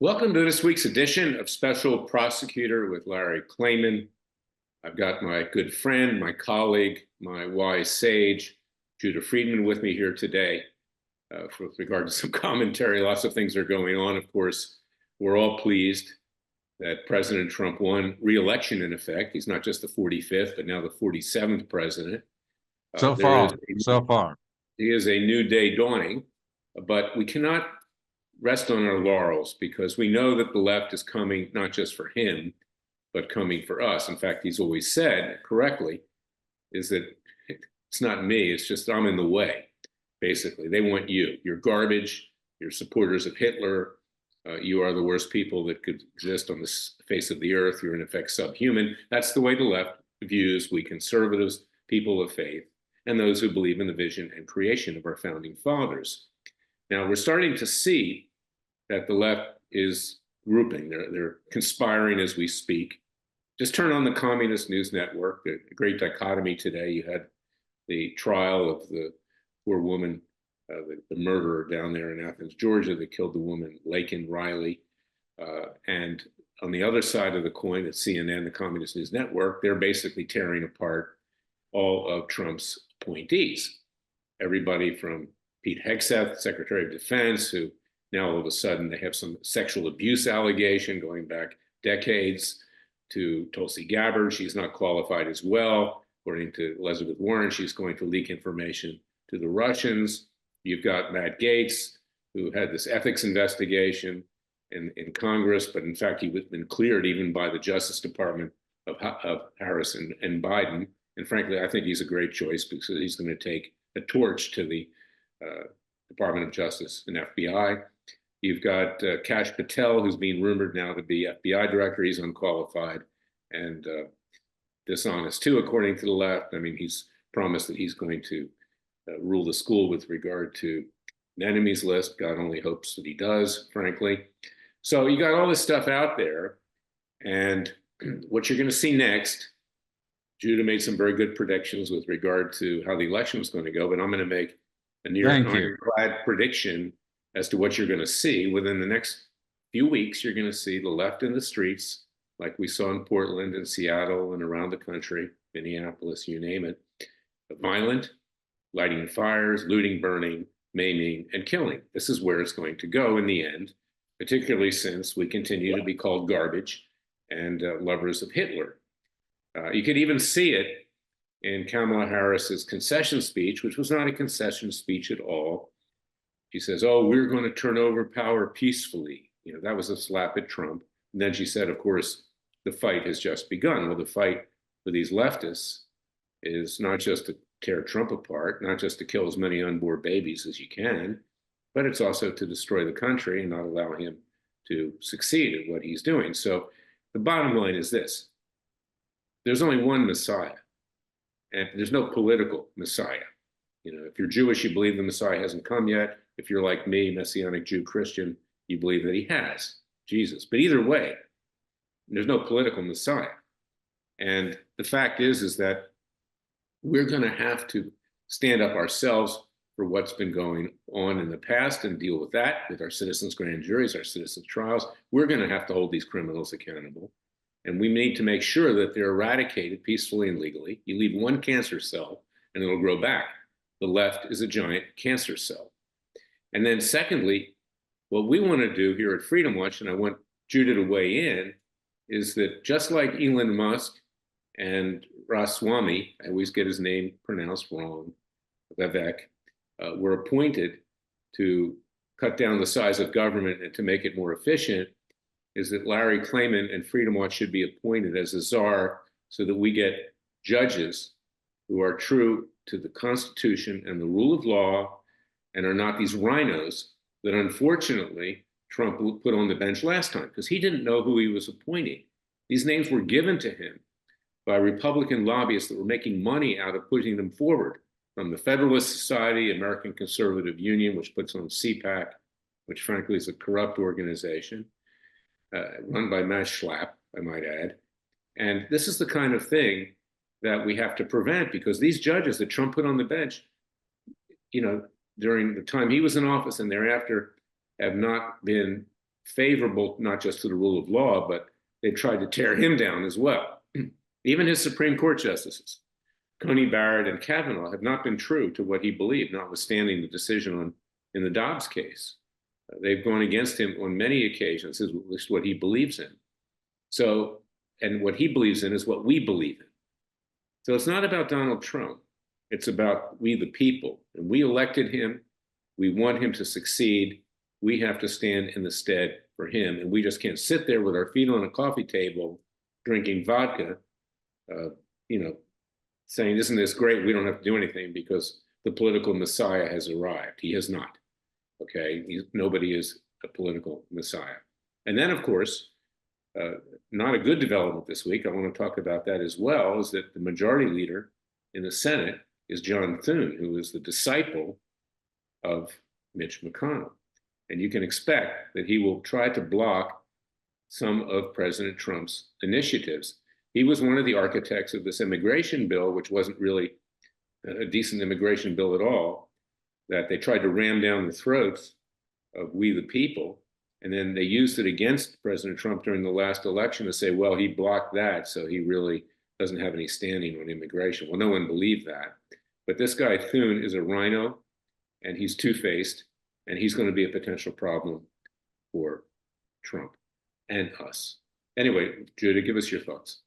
Welcome to this week's edition of Special Prosecutor with Larry Klayman. I've got my good friend, my colleague, my wise sage, Judah Friedman, with me here today with regard to some commentary. Lots of things are going on. Of course, we're all pleased that President Trump won re-election in effect. He's not just the 45th, but now the 47th president. So far. He is a new day dawning, but we cannot rest on our laurels because we know that the left is coming not just for him, but coming for us. In fact, he's always said correctly is that it's not me, it's just I'm in the way. Basically, they want you. You're garbage. You're supporters of Hitler. You are the worst people that could exist on the face of the earth. You're in effect subhuman. That's the way the left views we conservatives, people of faith, and those who believe in the vision and creation of our founding fathers. Now, we're starting to see that the left is grouping. They're conspiring as we speak. Just turn on the Communist News Network. A great dichotomy today. You had the trial of the poor woman, the murderer down there in Athens, Georgia, that killed the woman, Laken Riley. And on the other side of the coin, at CNN, the Communist News Network, they're basically tearing apart all of Trump's appointees. Everybody from Pete Hegseth, Secretary of Defense, who now all of a sudden they have some sexual abuse allegation going back decades, to Tulsi Gabbard. She's not qualified as well. According to Elizabeth Warren, she's going to leak information to the Russians. You've got Matt Gaetz, who had this ethics investigation in Congress, but in fact, he was been cleared even by the Justice Department of Harris and Biden. And frankly, I think he's a great choice because he's going to take a torch to the Department of Justice and FBI. You've got Kash Patel, who's being rumored now to be FBI director. He's unqualified and dishonest too, according to the left. I mean, he's promised that he's going to rule the school with regard to an enemies list. God only hopes that he does, frankly. So you got all this stuff out there. And what you're going to see next, Judah made some very good predictions with regard to how the election was going to go, but I'm going to make a near ironclad prediction as to what you're going to see. Within the next few weeks, you're going to see the left in the streets, like we saw in Portland and Seattle and around the country, Minneapolis, you name it, violent, lighting fires, looting, burning, maiming, and killing. This is where it's going to go in the end, particularly since we continue to be called garbage and lovers of Hitler. You could even see it in Kamala Harris's concession speech, which was not a concession speech at all. She says, oh, we're going to turn over power peacefully. You know, that was a slap at Trump. And then she said, of course, the fight has just begun. Well, the fight for these leftists is not just to tear Trump apart, not just to kill as many unborn babies as you can, but it's also to destroy the country and not allow him to succeed at what he's doing. So the bottom line is this. There's only one Messiah, and there's no political Messiah. You know, if you're Jewish, you believe the Messiah hasn't come yet. If you're like me, Messianic Jew Christian, you believe that he has, Jesus. But either way, there's no political Messiah. And the fact is that we're going to have to stand up ourselves for what's been going on in the past and deal with that with our citizens' grand juries, our citizens' trials. We're going to have to hold these criminals accountable. And we need to make sure that they're eradicated peacefully and legally. You leave one cancer cell and it'll grow back. The left is a giant cancer cell. And then secondly, what we want to do here at Freedom Watch, and I want Judah to weigh in, is that just like Elon Musk and Ramaswamy, I always get his name pronounced wrong, Vivek, were appointed to cut down the size of government and to make it more efficient, is that Larry Klayman and Freedom Watch should be appointed as a czar so that we get judges who are true to the Constitution and the rule of law and are not these rhinos that unfortunately Trump put on the bench last time because he didn't know who he was appointing. These names were given to him by Republican lobbyists that were making money out of putting them forward, from the Federalist Society, American Conservative Union, which puts on CPAC, which frankly is a corrupt organization, run by Matt Schlapp, I might add. And this is the kind of thing that we have to prevent because these judges that Trump put on the bench, you know, during the time he was in office and thereafter have not been favorable not just to the rule of law, but they tried to tear him down as well. Even his Supreme Court justices, Coney Barrett and Kavanaugh, have not been true to what he believed, notwithstanding the decision in the Dobbs case. They've gone against him on many occasions, at least what he believes in. So, and what he believes in is what we believe in. So it's not about Donald Trump. It's about we, the people. And we elected him. We want him to succeed. We have to stand in the stead for him. And we just can't sit there with our feet on a coffee table, drinking vodka, saying, isn't this great? We don't have to do anything because the political messiah has arrived. He has not. Okay, nobody is a political messiah. And then, of course, not a good development this week, I want to talk about that as well, is that the majority leader in the Senate is John Thune, who is the disciple of Mitch McConnell. And you can expect that he will try to block some of President Trump's initiatives. He was one of the architects of this immigration bill, which wasn't really a decent immigration bill at all, that they tried to ram down the throats of we the people. And then they used it against President Trump during the last election to say, well, he blocked that, so he really doesn't have any standing on immigration. Well, no one believed that. But this guy, Thune, is a rhino, and he's two-faced, and he's going to be a potential problem for Trump and us. Anyway, Judah, give us your thoughts.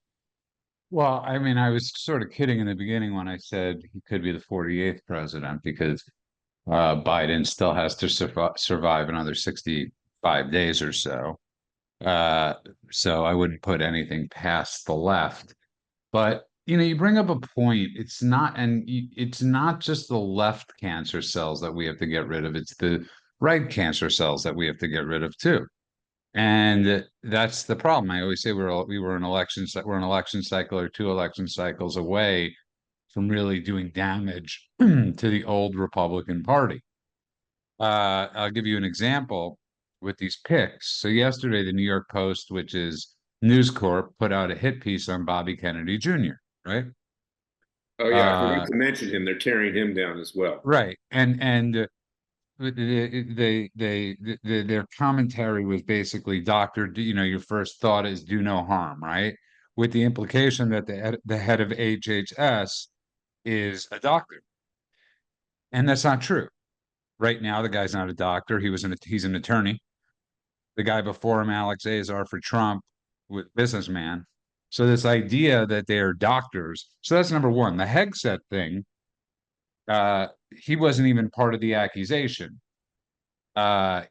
Well, I mean, I was sort of kidding in the beginning when I said he could be the 48th president because Biden still has to survive another 65 days or so. So I wouldn't put anything past the left. But, you bring up a point. It's not just the left cancer cells that we have to get rid of. It's the right cancer cells that we have to get rid of too. And that's the problem. I always say we're an election cycle or 2 election cycles away from really doing damage to the old Republican Party. I'll give you an example with these picks. So yesterday, the New York Post, which is News Corp, put out a hit piece on Bobby Kennedy Jr., right? Oh, yeah, I forgot to mention him. They're tearing him down as well. Right. And their commentary was basically, doctor, your first thought is do no harm, right? With the implication that the head of HHS is a doctor. And that's not true. Right now, the guy's not a doctor. He's an attorney. The guy before him, Alex Azar for Trump, was businessman. So this idea that they're doctors. So that's number one. The Hegseth thing, he wasn't even part of the accusation.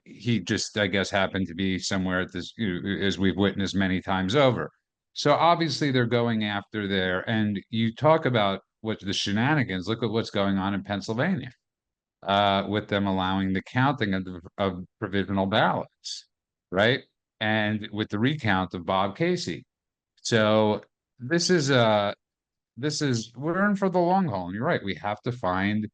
He just, I guess, happened to be somewhere at this, as we've witnessed many times over. So obviously they're going after there. And you talk about what the shenanigans. Look at what's going on in Pennsylvania, with them allowing the counting of provisional ballots, right? And with the recount of Bob Casey. So this is we're in for the long haul. And you're right. We have to find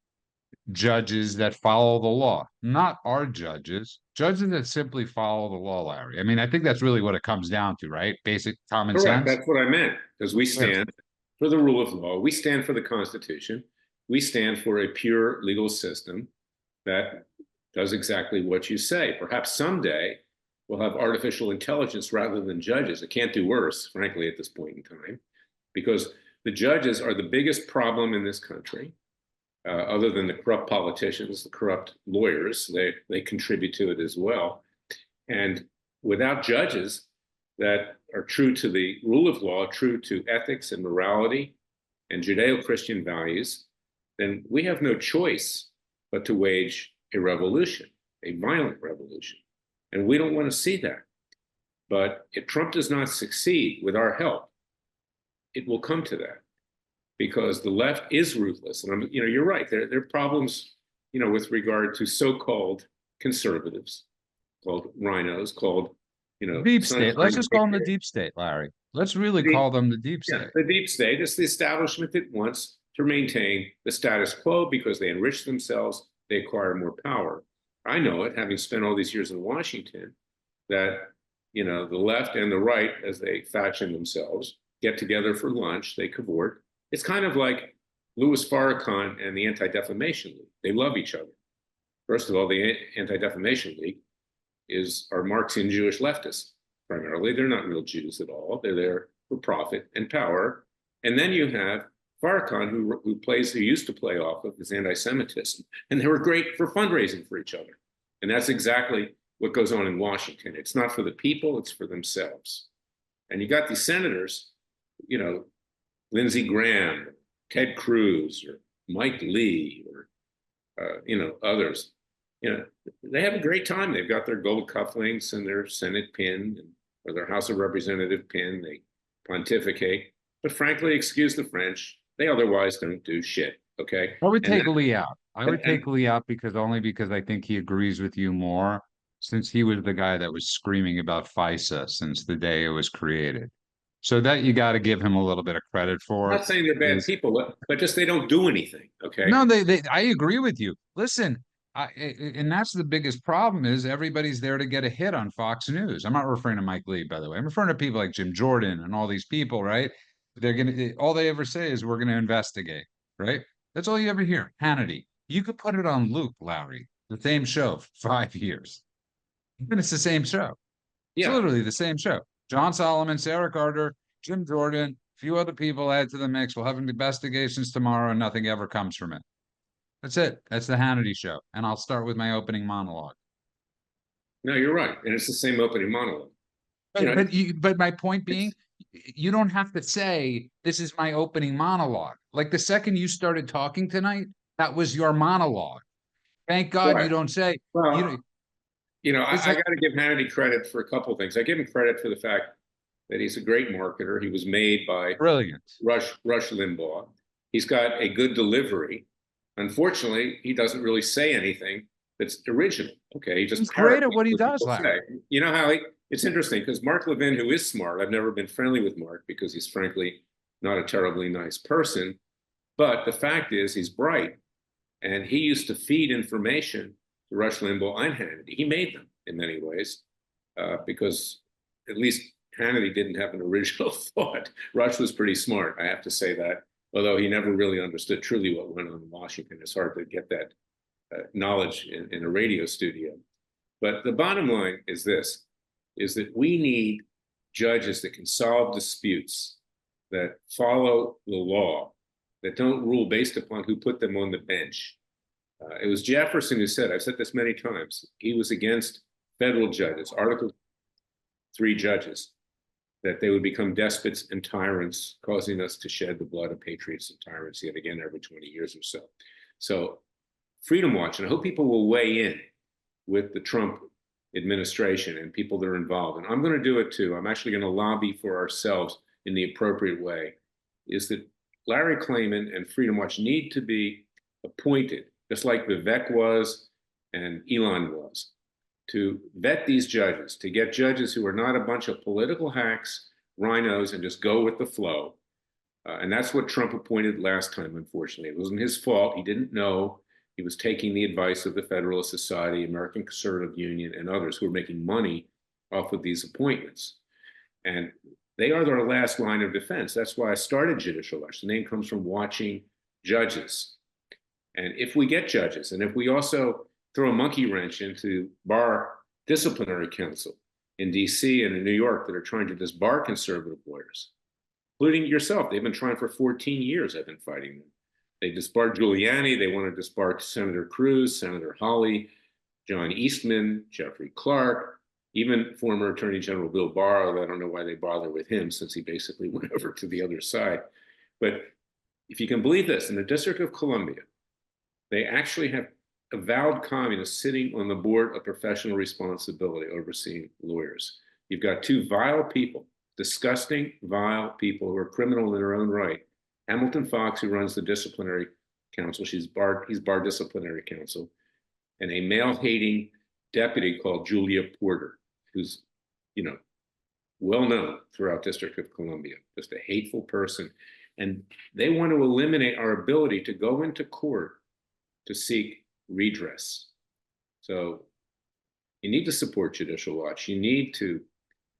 judges that follow the law, not our judges that simply follow the law, Larry. I mean, I think that's really what it comes down to, right? Basic common Correct. sense. That's what I meant, because we stand for the rule of law. We stand for the Constitution. We stand for a pure legal system that does exactly what you say. Perhaps someday we'll have artificial intelligence rather than judges. It can't do worse, frankly, at this point in time, because the judges are the biggest problem in this country. Other than the corrupt politicians, the corrupt lawyers, they contribute to it as well. And without judges that are true to the rule of law, true to ethics and morality and Judeo-Christian values, then we have no choice but to wage a revolution, a violent revolution. And we don't want to see that. But if Trump does not succeed with our help, it will come to that, because the left is ruthless. And you're right. There are problems, with regard to so-called conservatives, called rhinos, called, deep state. Let's just call them the deep state, Larry. Let's really call them the deep state. The deep state is the establishment that wants to maintain the status quo because they enrich themselves, they acquire more power. I know it, having spent all these years in Washington, that, the left and the right, as they faction themselves, get together for lunch, they cavort. It's kind of like Louis Farrakhan and the Anti-Defamation League. They love each other. First of all, the Anti-Defamation League are Marxian Jewish leftists. Primarily, they're not real Jews at all. They're there for profit and power. And then you have Farrakhan, who used to play off of his anti-Semitism, and they were great for fundraising for each other. And that's exactly what goes on in Washington. It's not for the people, it's for themselves. And you got these senators, Lindsey Graham, Ted Cruz, or Mike Lee, or others. They have a great time. They've got their gold cufflinks and their Senate pin or their House of Representative pin. They pontificate. But frankly, excuse the French, they otherwise don't do shit. Okay. I would take Lee out. I would take Lee out because I think he agrees with you more, since he was the guy that was screaming about FISA since the day it was created. So that you got to give him a little bit of credit I'm for. not saying they're bad people, but just they don't do anything. Okay. No, I agree with you. Listen, and that's the biggest problem is everybody's there to get a hit on Fox News. I'm not referring to Mike Lee, by the way. I'm referring to people like Jim Jordan and all these people, right? All they ever say is we're gonna investigate, right? That's all you ever hear. Hannity. You could put it on Luke, Lowry, the same show for 5 years. And it's the same show. It's literally the same show. John Solomon, Sarah Carter, Jim Jordan, a few other people add to the mix. We'll have investigations tomorrow and nothing ever comes from it. That's it. That's the Hannity show. And I'll start with my opening monologue. No, you're right. And it's the same opening monologue. But my point being, you don't have to say, this is my opening monologue. Like the second you started talking tonight, that was your monologue. Thank God you don't say, well, I got to give Hannity credit for a couple of things. I give him credit for the fact that he's a great marketer. He was made by brilliant Rush Limbaugh. He's got a good delivery. Unfortunately, he doesn't really say anything that's original. Okay, he's great at what he does. You know how it's interesting because Mark Levin, who is smart, I've never been friendly with Mark because he's frankly not a terribly nice person. But the fact is, he's bright, and he used to feed information to Rush Limbaugh and Hannity. He made them in many ways because at least Hannity didn't have an original thought. Rush was pretty smart, I have to say that. Although he never really understood truly what went on in Washington. It's hard to get that knowledge in a radio studio. But the bottom line is this, is that we need judges that can solve disputes, that follow the law, that don't rule based upon who put them on the bench. It was Jefferson who said, I've said this many times, he was against federal judges, Article 3 judges, that they would become despots and tyrants, causing us to shed the blood of patriots and tyrants yet again every 20 years or so. So Freedom Watch, and I hope people will weigh in with the Trump administration and people that are involved. And I'm going to do it too. I'm actually going to lobby for ourselves in the appropriate way, is that Larry Klayman and Freedom Watch need to be appointed, just like Vivek was and Elon was, to vet these judges, to get judges who are not a bunch of political hacks, rhinos, and just go with the flow. And that's what Trump appointed last time, unfortunately. It wasn't his fault. He didn't know. He was taking the advice of the Federalist Society, American Conservative Union, and others who were making money off of these appointments. And they are their last line of defense. That's why I started Judicial. The name comes from watching judges. And if we get judges, and if we also throw a monkey wrench into bar disciplinary council in DC and in New York that are trying to disbar conservative lawyers, including yourself, they've been trying for 14 years. I've been fighting them. They disbarred Giuliani. They want to disbar Senator Cruz, Senator Hawley, John Eastman, Jeffrey Clark, even former Attorney General Bill Barr. I don't know why they bother with him since he basically went over to the other side. But if you can believe this, in the District of Columbia, they actually have avowed communists sitting on the board of professional responsibility overseeing lawyers. You've got two vile people, disgusting, vile people who are criminal in their own right. Hamilton Fox, who runs the disciplinary council, he's bar disciplinary council, and a male-hating deputy called Julia Porter, who's, well known throughout District of Columbia, just a hateful person. And they want to eliminate our ability to go into court to seek redress. So you need to support Judicial Watch. You need to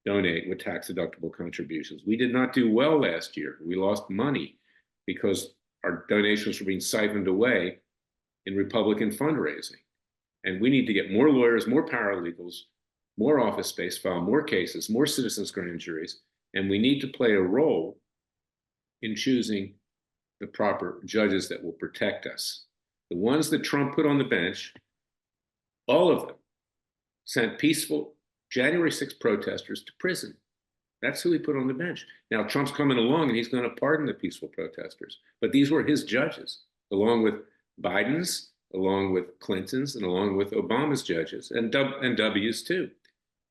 donate with tax-deductible contributions. We did not do well last year. We lost money because our donations were being siphoned away in Republican fundraising. And we need to get more lawyers, more paralegals, more office space, file more cases, more citizens' grand juries, and we need to play a role in choosing the proper judges that will protect us. The ones that Trump put on the bench, all of them sent peaceful January 6th protesters to prison. That's who he put on the bench. Now, Trump's coming along and he's going to pardon the peaceful protesters. But these were his judges, along with Biden's, along with Clinton's, and along with Obama's judges, and W's too,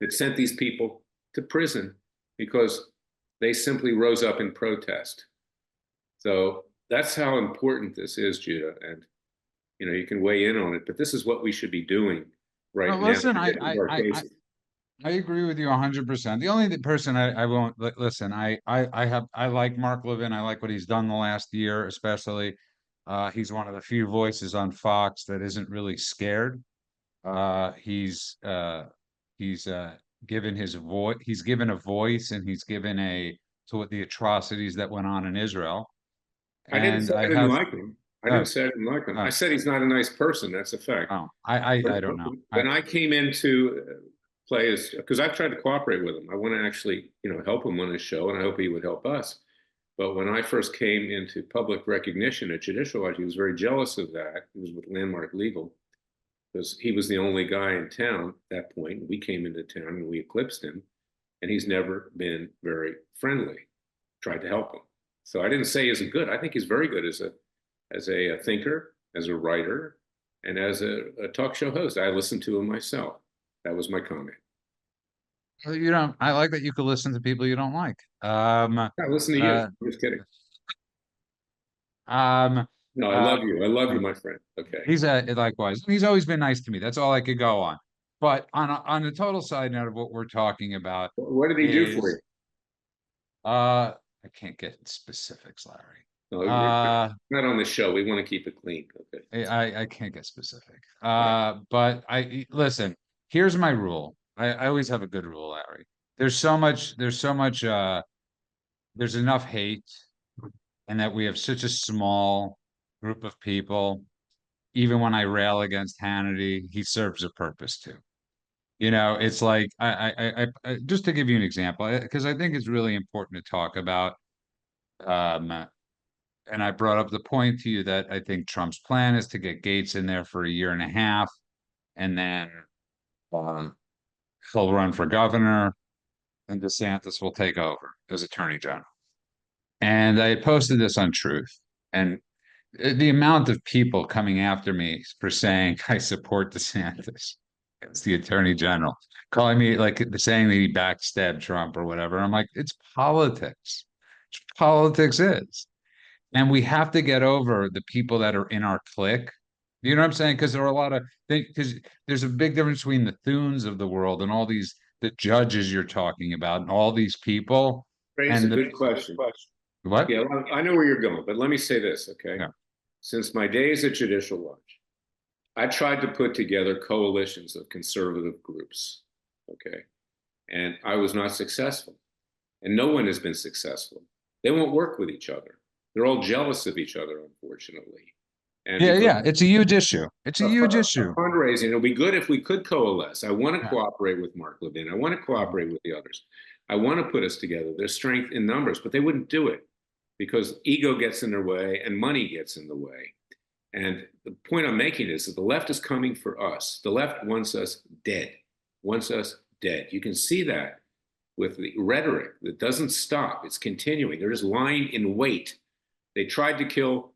that sent these people to prison because they simply rose up in protest. So that's how important this is, Judah. And, you can weigh in on it, but this is what we should be doing right Well, now listen, to get through our cases. I agree with you 100%. The only person I won't listen. I like Mark Levin. I like what he's done the last year, especially. He's one of the few voices on Fox that isn't really scared. He's given his voice. He's given a voice, and he's given a to what the atrocities that went on in Israel. I didn't And say I I didn't have like him. I oh, didn't say I didn't like him. I oh, said he's not a nice person. That's a fact. oh, I don't know. When I came into play as because I've tried to cooperate with him. I want to actually, help him on his show, and I hope he would help us. But when I first came into public recognition at Judicial, he was very jealous of that. He was with Landmark Legal because he was the only guy in town at that point. We came into town and we eclipsed him, and he's never been very friendly. Tried to help him. So I didn't say he isn't good. I think he's very good as a thinker, as a writer, and as a talk show host. I listened to him myself. That was my comment. You don't. I like that you could listen to people you don't like. I listen to you. Uh, I'm just kidding. um, No, I uh, love you. I love you, my friend. Okay. he's likewise. He's always been nice to me. That's all I could go on. But on the total side note of what we're talking about What did he do for is, you? I can't get specifics, Larry. No, we're not on the show. We want to keep it clean. Okay. I can't get specific. All right. But listen. Here's my rule. I always have a good rule, Larry. There's so much. There's enough hate, and that we have such a small group of people. Even when I rail against Hannity, he serves a purpose too. It's like just to give you an example, because I think it's really important to talk about. Um, and I brought up the point to you that I think Trump's plan is to get Gates in there for a year and a half, and then um, he'll run for governor, and DeSantis will take over as attorney general. And I posted this on Truth, and the amount of people coming after me for saying I support DeSantis as the attorney general, calling me like saying that he backstabbed Trump or whatever. I'm like, it's politics. Politics is. And we have to get over the people that are in our clique. You know what I'm saying? Because there are a lot of things, because there's a big difference between the Thunes of the world and all these the judges you're talking about and all these people Raise a and good question. what? Yeah, well, I know where you're going, but let me say this, okay? Yeah. Since my days at Judicial Watch, I tried to put together coalitions of conservative groups, okay? And I was not successful. And no one has been successful. They won't work with each other. They're all jealous of each other, unfortunately. And Yeah, because yeah. It's a huge issue. It's a huge issue. fundraising, it'll be good if we could coalesce. I want to Yeah. cooperate with Mark Levin. I want to cooperate with the others. I want to put us together. There's strength in numbers, but they wouldn't do it because ego gets in their way and money gets in the way. And the point I'm making is that the left is coming for us. The left wants us dead, wants us dead. You can see that with the rhetoric that doesn't stop. It's continuing. They're just lying in wait. They tried to kill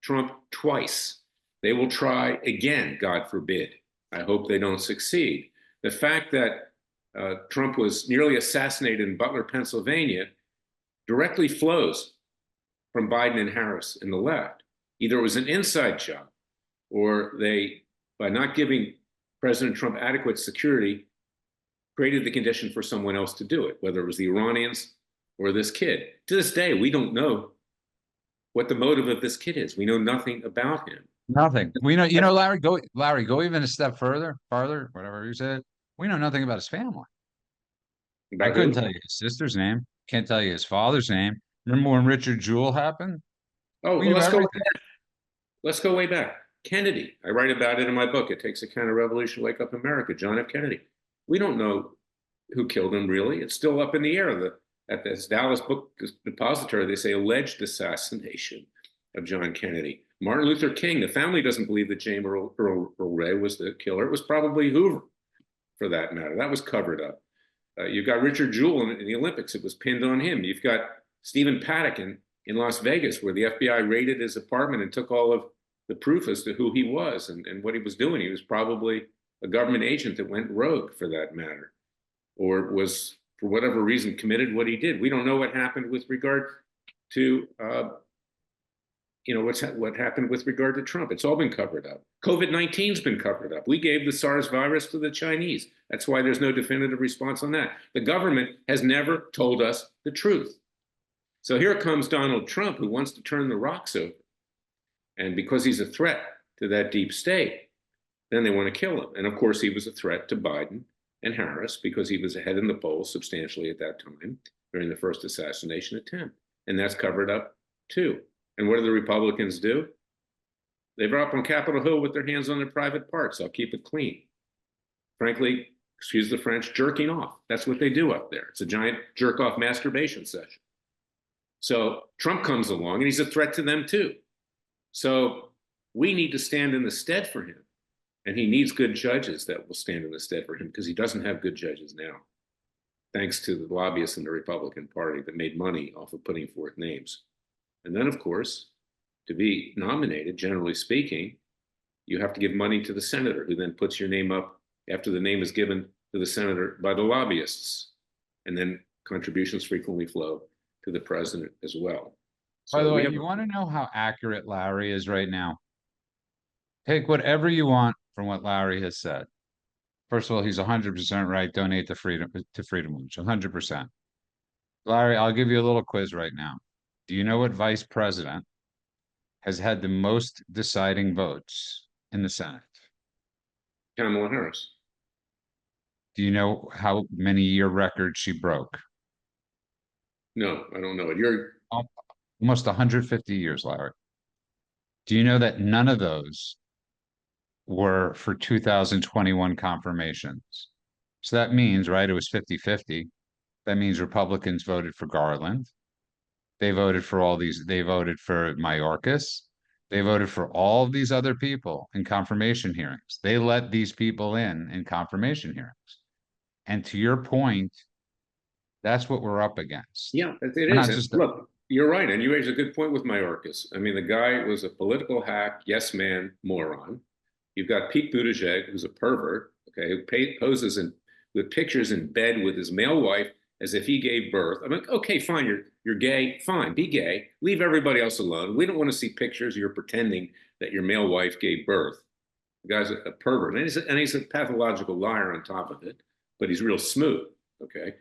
Trump twice. They will try again, God forbid. I hope they don't succeed. The fact that Trump was nearly assassinated in Butler, Pennsylvania, directly flows from Biden and Harris in the left. Either it was an inside job, or they, by not giving President Trump adequate security, created the condition for someone else to do it, whether it was the Iranians or this kid. To this day, we don't know what the motive of this kid is. We know nothing about him. Nothing. We know, Larry, go even a step farther, whatever you said. We know nothing about his family. I About couldn't who? tell you his sister's name. Can't tell you his father's name. Remember when Richard Jewell happened? Oh, We well, knew let's go. everything. Let's go way back. Kennedy. I write about it in my book. It takes a counter-revolution to wake up America. John F. Kennedy. We don't know who killed him, really. It's still up in the air. At this Dallas Book Depository, they say alleged assassination of John Kennedy. Martin Luther King, the family doesn't believe that James Earl Ray was the killer. It was probably Hoover, for that matter. That was covered up. You've got Richard Jewell in the Olympics. It was pinned on him. You've got Stephen Paddock in Las Vegas, where the FBI raided his apartment and took all of the proof as to who he was and what he was doing. He was probably a government agent that went rogue, for that matter, or was, for whatever reason, committed what he did. We don't know what happened with regard to what happened with regard to Trump. It's all been covered up. COVID-19's been covered up. We gave the SARS virus to the Chinese. That's why there's no definitive response on that. The government has never told us the truth. So here comes Donald Trump, who wants to turn the rocks over. And because he's a threat to that deep state, then they want to kill him. And of course, he was a threat to Biden and Harris because he was ahead in the polls substantially at that time during the first assassination attempt. And that's covered up too. And what do the Republicans do? They drop on Capitol Hill with their hands on their private parts. I'll keep it clean. Frankly, excuse the French, jerking off. That's what they do up there. It's a giant jerk off masturbation session. So Trump comes along and he's a threat to them too. So we need to stand in the stead for him. And he needs good judges that will stand in the stead for him because he doesn't have good judges now, thanks to the lobbyists in the Republican Party that made money off of putting forth names. And then, of course, to be nominated, generally speaking, you have to give money to the senator, who then puts your name up after the name is given to the senator by the lobbyists. And then contributions frequently flow to the president as well. By the way, you want to know how accurate Larry is right now? Take whatever you want from what Larry has said. First of all, he's 100% right. Donate to Freedom March, 100%. Larry, I'll give you a little quiz right now. Do you know what vice president has had the most deciding votes in the Senate? Kamala Harris. Do you know how many year records she broke? No, I don't know it. You're almost 150 years, Larry. Do you know that none of those were for 2021 confirmations? So that means, right, it was 50-50. That means Republicans voted for Garland. They voted for all these. They voted for Mayorkas. They voted for all these other people in confirmation hearings. They let these people in confirmation hearings. And to your point, that's what we're up against. Yeah, it is. Look, you're right. And you raise a good point with Mayorkas. I mean, the guy was a political hack, yes man, moron. You've got Pete Buttigieg, who's a pervert, okay, who poses with pictures in bed with his male wife as if he gave birth. I'm like, okay, fine, you're gay, fine, be gay. Leave everybody else alone. We don't want to see pictures you're pretending that your male wife gave birth. The guy's a pervert, and he's a pathological liar on top of it, but he's real smooth, okay?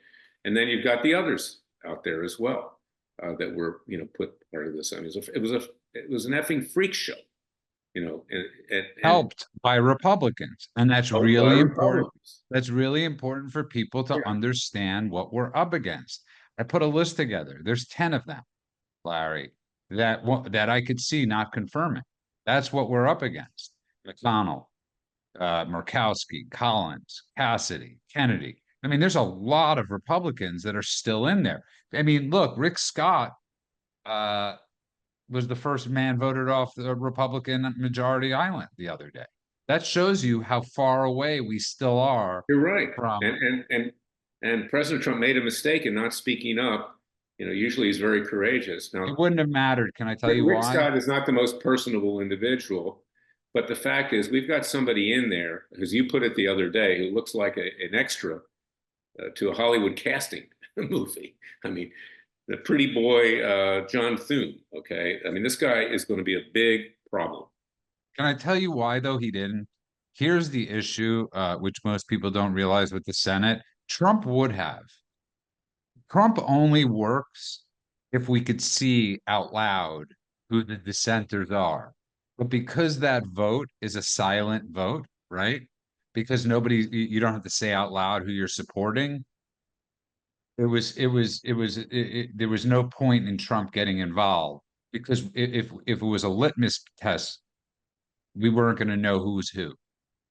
And then you've got the others out there as well that were, put part of this. I mean, it was an effing freak show, and helped by Republicans, and that's really important. That's really important for people to understand what we're up against. I put a list together. There's 10 of them, Larry, that I could see not confirming. That's what we're up against. McConnell, Murkowski, Collins, Cassidy, Kennedy. I mean, there's a lot of Republicans that are still in there. I mean, look, Rick Scott was the first man voted off the Republican majority island the other day. That shows you how far away we still are. You're right. And President Trump made a mistake in not speaking up. Usually he's very courageous. Now, it wouldn't have mattered. Can I tell you why? Rick Scott is not the most personable individual, but the fact is we've got somebody in there, as you put it the other day, who looks like an extra to a Hollywood casting movie. I mean, the pretty boy, John Thune, okay? I mean, this guy is going to be a big problem. Can I tell you why, though, he didn't? Here's the issue, which most people don't realize with the Senate. Trump would have. Trump only works if we could see out loud who the dissenters are. But because that vote is a silent vote, right? Because you don't have to say out loud who you're supporting. There was no point in Trump getting involved, because if it was a litmus test, we weren't going to know who was who.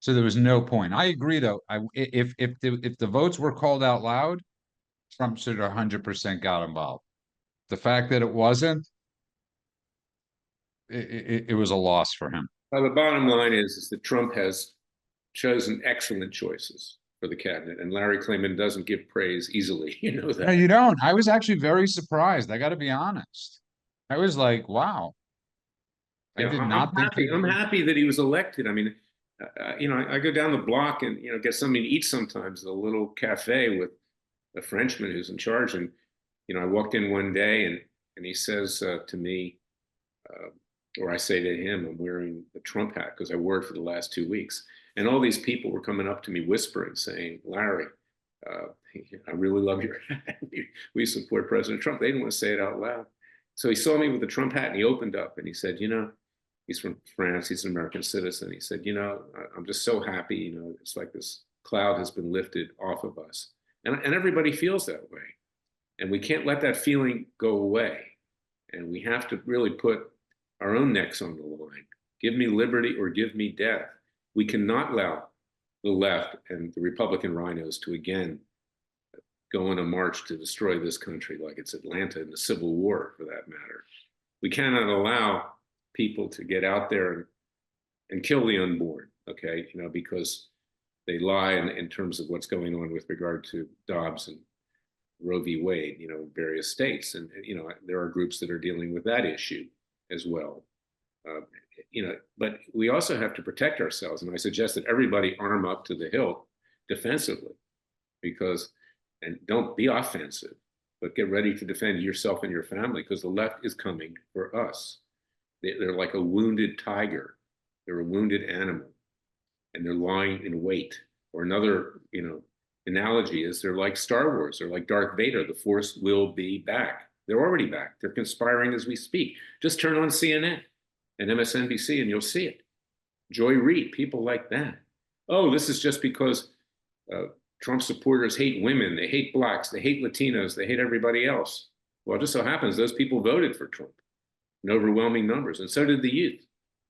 So there was no point. I agree, though. If the votes were called out loud, Trump should have 100% got involved. The fact that it wasn't, it was a loss for him. Well, the bottom line is that Trump has chosen excellent choices for the cabinet, and Larry Klayman doesn't give praise easily. You know No, that. you don't. I was actually very surprised. I got to be honest. I was like, wow. I Yeah, did I'm not think happy. people I'm would. happy that he was elected. I mean, I go down the block and get something to eat sometimes at a little cafe with a Frenchman who's in charge. And I walked in one day and he says to me, uh, or I say to him, I'm wearing the Trump hat because I wore it for the last 2 weeks. And all these people were coming up to me whispering, saying, Larry, uh, I really love your hat. We support President Trump. They didn't want to say it out loud. So he saw me with the Trump hat and he opened up and he said, he's from France. He's an American citizen. He said, I'm just so happy. It's like this cloud has been lifted off of us. And everybody feels that way. And we can't let that feeling go away. And we have to really put our own necks on the line. Give me liberty or give me death. We cannot allow the left and the Republican rhinos to again go on a march to destroy this country like it's Atlanta in the Civil War, for that matter. We cannot allow people to get out there and kill the unborn, okay? Because they lie in terms of what's going on with regard to Dobbs and Roe v. Wade, in various states. And, there are groups that are dealing with that issue as well. But we also have to protect ourselves. And I suggest that everybody arm up to the hilt defensively, and don't be offensive, but get ready to defend yourself and your family, because the left is coming for us. They're like a wounded tiger. They're a wounded animal, and they're lying in wait. Or another, analogy is they're like Star Wars. They're like Darth Vader. The Force will be back. They're already back. They're conspiring as we speak. Just turn on CNN and MSNBC and you'll see it. Joy Reid, people like that. Oh, this is just because Trump supporters hate women. They hate blacks. They hate Latinos. They hate everybody else. Well, it just so happens those people voted for Trump in overwhelming numbers, and so did the youth.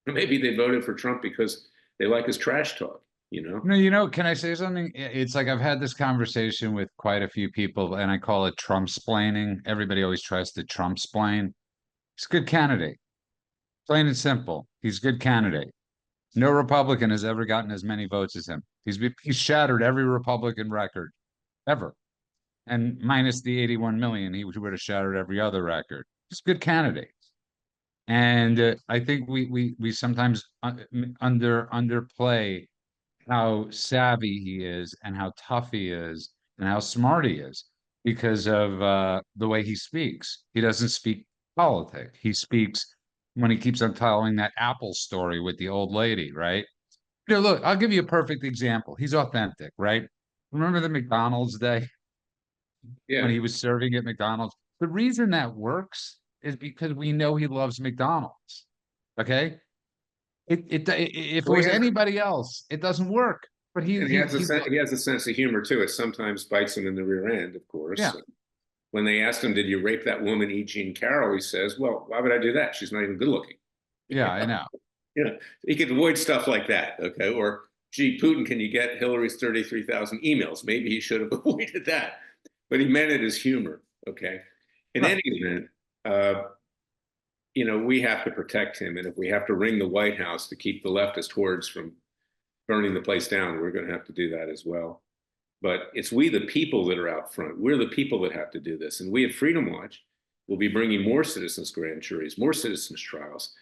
Maybe they voted for Trump because they like his trash talk, No, can I say something? It's like I've had this conversation with quite a few people, and I call it Trump-splaining. Everybody always tries to Trump-splain. He's a good candidate. Plain and simple. He's a good candidate. No Republican has ever gotten as many votes as him. He's shattered every Republican record ever. And minus the 81 million, he would have shattered every other record. He's a good candidate. And I think we sometimes underplay how savvy he is and how tough he is and how smart he is because of the way he speaks. He doesn't speak politics. He speaks when he keeps on telling that Apple story with the old lady, right? Look, I'll give you a perfect example. He's authentic, right? Remember the McDonald's day when Yeah. he was serving at McDonald's? The reason that works is because we know he loves McDonald's. Okay, if it Well, was anybody else, it doesn't work. But and he has a sense of humor too. It sometimes bites him in the rear end, of yeah, course. When they asked him, "Did you rape that woman, E. Jean Carroll?" He says, "Well, why would I do that? She's not even good looking." yeah, I know. He could avoid stuff like that, okay? Or, gee, Putin, can you get Hillary's 33,000 emails? Maybe he should have avoided that, but he meant it as humor, okay? In Right. any event, uh, we have to protect him, and if we have to ring the White House to keep the leftist hordes from burning the place down, we're going to have to do that as well. But it's we, the people, that are out front. We're the people that have to do this. And we at Freedom Watch will be bringing more citizens' grand juries, more citizens' trials.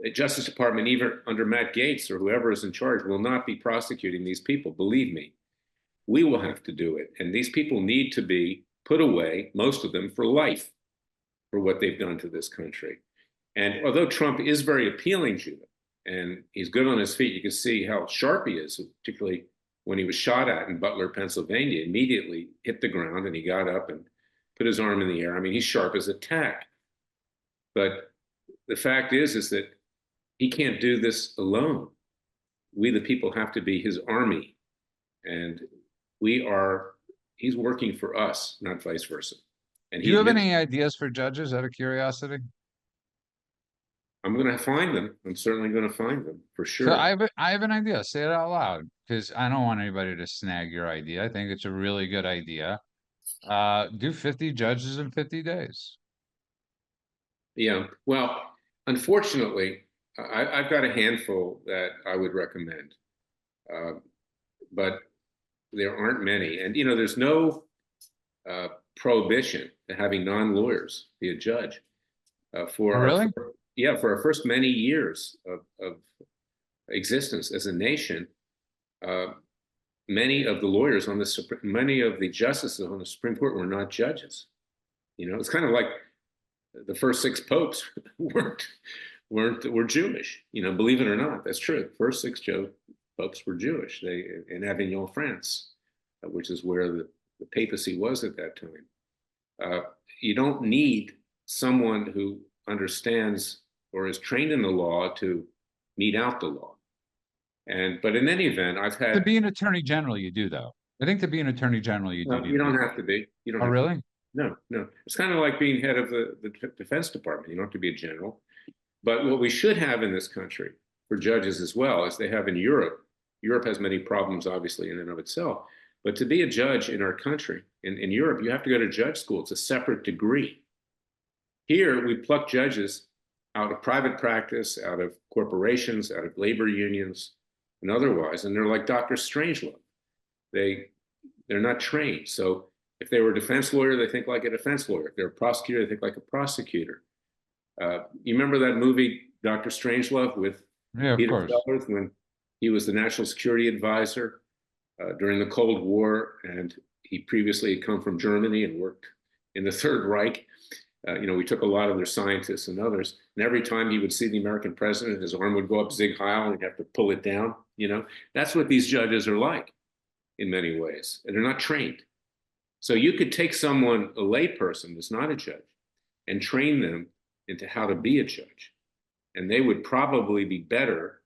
The Justice Department, even under Matt Gaetz or whoever is in charge, will not be prosecuting these people. Believe me, we will have to do it. And these people need to be put away, most of them, for life, for what they've done to this country. And although Trump is very appealing, Judah, and he's good on his feet, you can see how sharp he is, particularly when he was shot at in Butler, Pennsylvania. Immediately hit the ground and he got up and put his arm in the air. I mean, he's sharp as a tack. But the fact is that he can't do this alone. We, the people, have to be his army. And he's working for us, not vice versa. And Do he you have admits, any ideas for judges out of curiosity? I'm going to find them. I'm certainly going to find them for So sure. I have an idea. Say it out loud. because I don't want anybody to snag your idea. I think it's a really good idea. Do 50 judges in 50 days. Yeah. Well, unfortunately, I've got a handful that I would recommend, uh, but there aren't many. And there's no prohibition to having non-lawyers be a judge. Oh, For our really? yeah, for our first many years of existence as a nation, uh, many of the justices on the Supreme Court were not judges. It's kind of like the first six popes weren't were Jewish. Believe it or not, that's true. The first six popes were Jewish. They in Avignon, France, which is where the papacy was at that time. You don't need someone who understands or is trained in the law to mete out the law. But in any event, I've To had be an attorney general, you do, though. I think to be an attorney general, you do no, need you to be don't a have lawyer. to be. You don't Oh, have to. really? No, no. It's kind of like being head of the Defense Department. You don't have to be a general. But what we should have in this country for judges as well as they have in Europe. Europe has many problems, obviously, in and of itself. But to be a judge in our country, in Europe, you have to go to judge school. It's a separate degree. Here, we pluck judges out of private practice, out of corporations, out of labor unions, and otherwise, and they're like Dr. Strangelove. They they're not trained. So if they were a defense lawyer, they think like a defense lawyer. If they're a prosecutor, they think like a prosecutor. You remember that movie, Dr. Strangelove, with Yeah, of Peter course. Sellers when he was the national security advisor during the Cold War, and he previously had come from Germany and worked in the Third Reich. We took a lot of their scientists and others, and every time he would see the American president, his arm would go up Zig Heil, and he'd have to pull it down. That's what these judges are like in many ways, and they're not trained. So you could take someone, a layperson that's not a judge, and train them into how to be a judge, and they would probably be better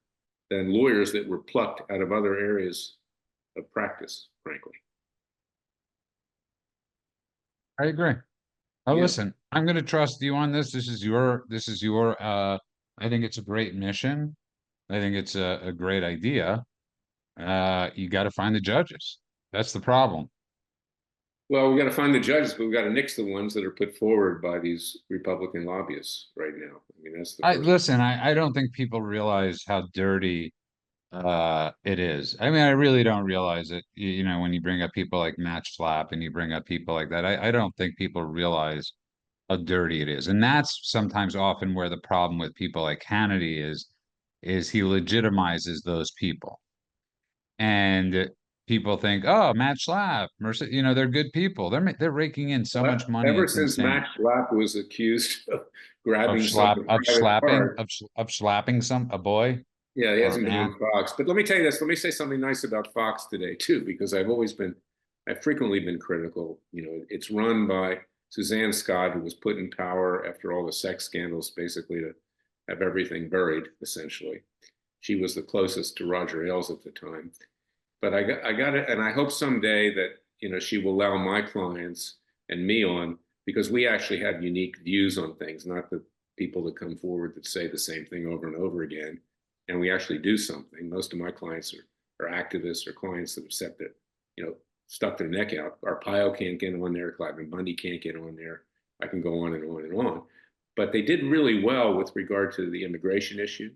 than lawyers that were plucked out of other areas of practice, frankly. I agree. Oh, Yeah. listen, I'm going to trust you on this. I think it's a great mission. I think it's a great idea. You got to find the judges. That's the problem. Well, we got to find the judges, but we got to nix the ones that are put forward by these Republican lobbyists right now. I mean, that's the first. I don't think people realize how dirty it is. I mean, I really don't realize it. When you bring up people like Matt Schlapp and you bring up people like that, I don't think people realize how dirty it is. And that's sometimes often where the problem with people like Hannity is he legitimizes those people. And people think, oh, Matt Schlapp, they're good people. They're raking in so much money. Ever It's since insane. Max Schlapp was accused of Of grabbing slap some private part, of slapping a boy yeah, he or a hasn't been man. on Fox. But let me tell you this. Let me say something nice about Fox today too, because I've frequently been critical. It's run by Suzanne Scott, who was put in power after all the sex scandals, basically to have everything buried, essentially. She was the closest to Roger Ailes at the time. But I got it, and I hope someday that she will allow my clients and me on, because we actually have unique views on things, not the people that come forward that say the same thing over and over again, and we actually do something. Most of my clients are activists or clients that have set their, stuck their neck out. Arpaio can't get on there, Cliven Bundy can't get on there. I can go on and on and on. But they did really well with regard to the immigration issue,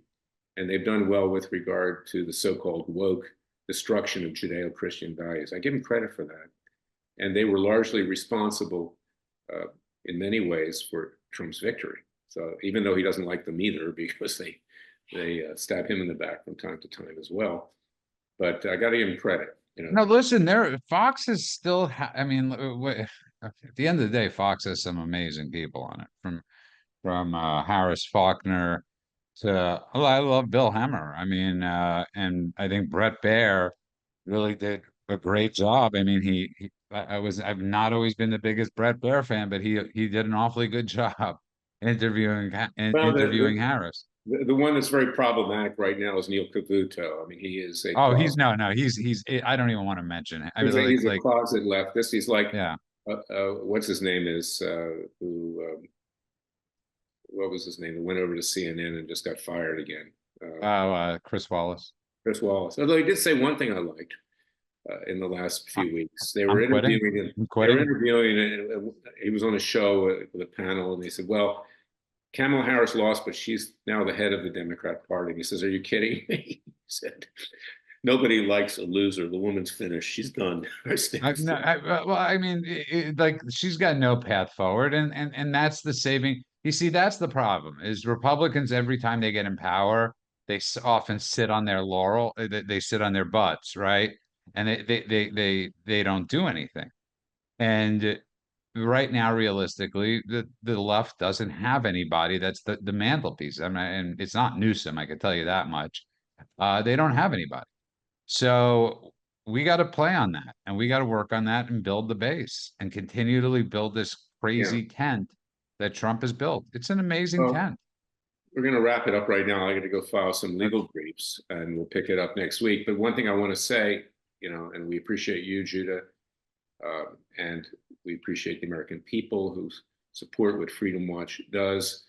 and they've done well with regard to the so-called woke destruction of Judeo-Christian values. I give them credit for that. And they were largely responsible in many ways for Trump's victory. So even though he doesn't like them either, because they stab him in the back from time to time as well. But I got to give him credit. No, listen, Fox is still. I mean, at the end of the day, Fox has some amazing people on it, from Harris Faulkner to I love Bill Hemmer. I mean, and I think Brett Baer really did a great job. I mean, I've not always been the biggest Brett Baer fan, but he did an awfully good job Well, interviewing Harris. the one that's very problematic right now is Neil Cavuto. I mean, he is a Oh, closet. he's I don't even want to mention it. I mean, He's a like closet leftist. He's like, yeah. what's his name is who what was his name? That went over to CNN and just got fired again. Oh, Chris Wallace. Chris Wallace. Although he did say one thing I liked in the last I- few weeks. They were I'm quitting. interviewing him. I'm They were quitting. interviewing, he was on a show with a panel, and they said, "Well, Kamala Harris lost, but she's now the head of the Democrat Party." And he says, "Are you kidding me?" He said, "Nobody likes a loser. The woman's finished. She's done." No, well, I mean, like she's got no path forward, and that's the saving. You see, that's the problem. Is Republicans every time they get in power, they often sit on their laurel. They sit on their butts, right? And they don't do anything. And right now, realistically, the left doesn't have anybody that's the mantelpiece. I mean, and it's not Newsom, I can tell you that much. They don't have anybody. So we got to play on that and we got to work on that and build the base and continually build this Yeah. crazy tent that Trump has built. It's an amazing Well, tent. we're going to wrap it up right now. I got to go file some Okay. legal briefs, and we'll pick it up next week. But one thing I want to say, and we appreciate you, Judah, and we appreciate the American people who support what Freedom Watch does.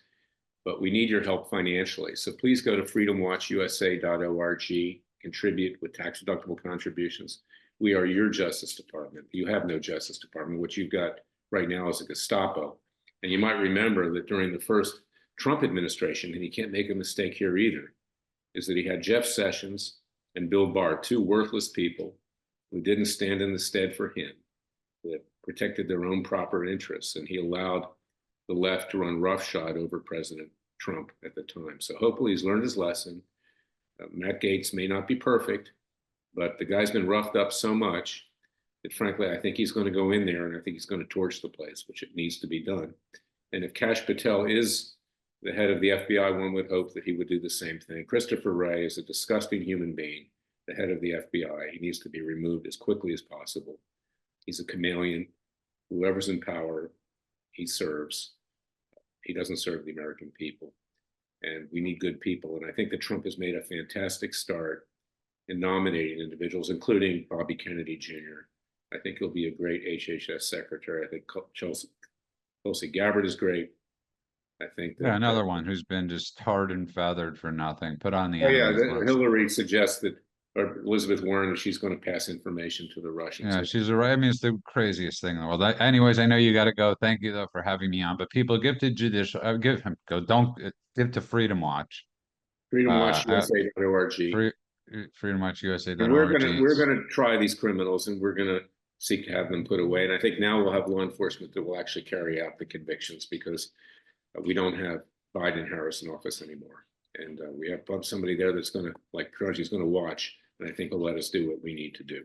But we need your help financially. So please go to freedomwatchusa.org, contribute with tax-deductible contributions. We are your Justice Department. You have no Justice Department. What you've got right now is a Gestapo. And you might remember that during the first Trump administration, and he can't make a mistake here either, is that he had Jeff Sessions and Bill Barr, two worthless people who didn't stand in the stead for him, that protected their own proper interests. And he allowed the left to run roughshod over President Trump at the time. So hopefully he's learned his lesson. Matt Gaetz may not be perfect, but the guy's been roughed up so much that frankly, I think he's going to go in there and I think he's going to torch the place, which it needs to be done. And if Kash Patel is the head of the FBI, one would hope that he would do the same thing. Christopher Wray is a disgusting human being, the head of the FBI. He needs to be removed as quickly as possible. He's a chameleon. Whoever's in power, he serves. He doesn't serve the American people. And we need good people. And I think that Trump has made a fantastic start in nominating individuals, including Bobby Kennedy Jr. I think he'll be a great HHS secretary. I think Tulsi Gabbard is great. I think that. Yeah, another one who's been just tarred and feathered for nothing, put on the Oh, yeah. enemy's list. Hillary suggests that, or Elizabeth Warren, she's going to pass information to the Russians. Yeah, she's right. I mean, it's the craziest thing in the world. Anyways, I know you got to go. Thank you though for having me on. But people, give to Judicial. Give him go. Don't give to Freedom Watch. FreedomWatchUSA.org. Free, And freedomwatchusa.org. we're gonna try these criminals, and we're gonna seek to have them put away. And I think now we'll have law enforcement that will actually carry out the convictions, because we don't have Biden Harris in office anymore, and we have somebody there that's going to, like Crunch, is going to watch, and I think will let us do what we need to do.